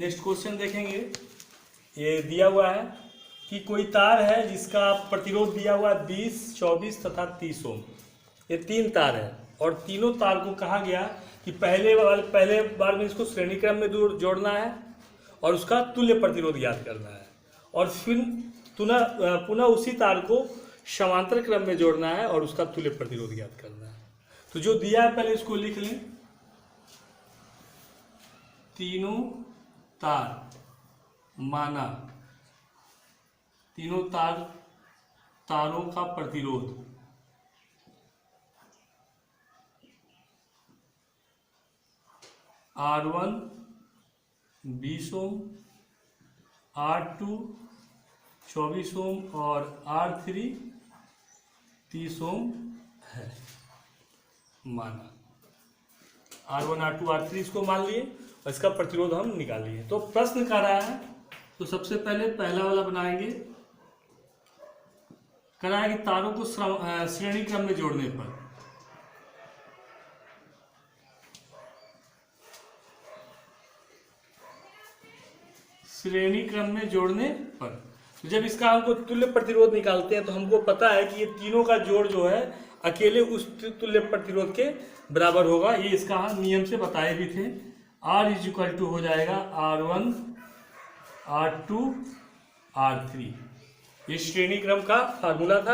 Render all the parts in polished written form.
Next question देखेंगे। ये दिया हुआ है कि कोई तार है जिसका प्रतिरोध दिया हुआ है 20, 24 तथा 30 ओम। ये तीन तार है और तीनों तार को कहा गया कि पहले बार में इसको श्रेणी क्रम में जोड़ना है और उसका तुल्य प्रतिरोध ज्ञात करना है, और फिर पुनः उसी तार को समांतर क्रम में जोड़ना है और उसका तुल्य प्रतिरोध ज्ञात करना है। तो जो दिया है पहले इसको लिख लें। तीनों तार माना, तीनों तारों का प्रतिरोध R1 20 ओम, R2 24 ओम और R3 30 ओम है माना। R1 R2 R3 इसको मान लिए और इसका प्रतिरोध हम निकाल लिए। तो प्रश्न कर रहा है, तो सबसे पहले पहला वाला बनाएंगे। कह रहा है कि तारों को श्रेणी क्रम में जोड़ने पर तो जब इसका हमको तुल्य प्रतिरोध निकालते हैं तो हमको पता है कि ये तीनों का जोड़ जो है अकेले उस तुल्य प्रतिरोध के बराबर होगा। ये इसका नियम से बताए भी थे। R इक्वल टू हो जाएगा R1 R2 R3। ये श्रेणी क्रम का फार्मूला था।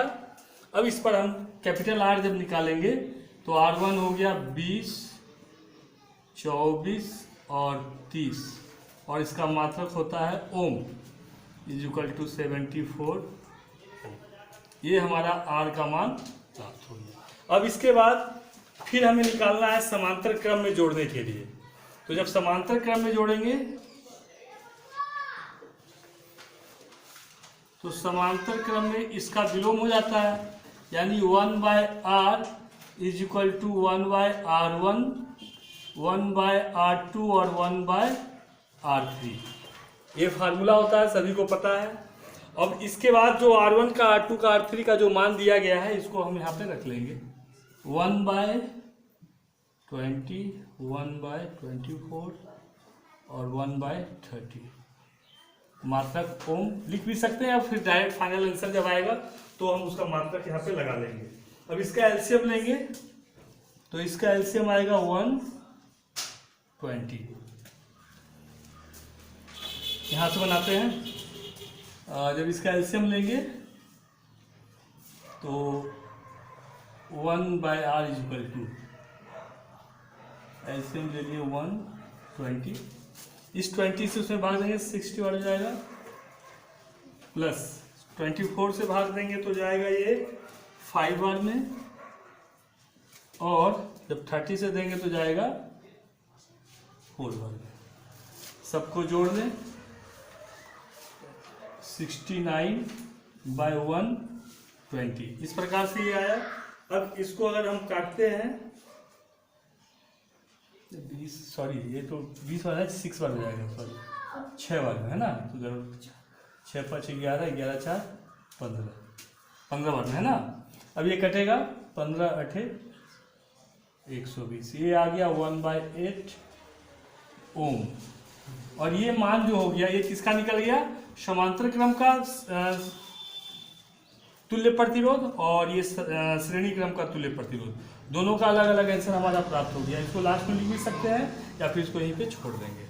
अब इस पर हम कैपिटल R जब निकालेंगे तो R1 हो गया 20, 24 और 30 और इसका मात्रक होता है ओम इक्वल टू 74। ये हमारा R का मान प्राप्त हो गया। अब इसके बाद फिर हमें निकालना है समांतर क्रम में जोड़ने के लिए। तो जब समांतर क्रम में जोड़ेंगे तो समांतर क्रम में इसका विलोम हो जाता है, यानी 1/R is equal to 1/R1, 1/R2 और 1/R3। ये फार्मूला होता है, सभी को पता है। अब इसके बाद जो R1 का R2 का R3 का जो मान दिया गया है इसको हम यहाँ पे रख लेंगे। 1/20, 1/24 और 1/30 मात्रक ओम लिख भी सकते हैं, फिर डायरेक्ट फाइनल आंसर जब आएगा तो हम उसका मात्रक यहाँ पे लगा लेंगे। अब इसका एलसीएम लेंगे तो इसका एलसीएम आएगा 120। यहाँ से बनाते हैं। जब इसका एलसीएम लेंगे तो 1/R is equal to LCM ले लिए 120। इस 20 से उसमें भाग देंगे 60 हो जाएगा, प्लस 24 से भाग देंगे तो जाएगा ये 5R में, और जब 30 से देंगे तो जाएगा 4R में। सबको जोड़ दें 69/120। इस प्रकार से ये आया। अब इसको अगर हम काटते हैं 20 वाला 6 बार हो जाएगा, सॉरी 6 बार में है ना। तो जरूर 6 5 11, 11 4 15 बार में है ना। अब ये कटेगा 15 8 120। ये आ गया 1/8 ओम। और ये मान जो हो गया ये किसका निकल गया, समांतर क्रम का तुल्य प्रतिरोध और ये श्रेणी क्रम का तुल्य प्रतिरोध, दोनों का अलग अलग आंसर हमारा प्राप्त हो गया। इसको लास्ट में लिख भी सकते हैं या फिर इसको यहीं पे छोड़ देंगे।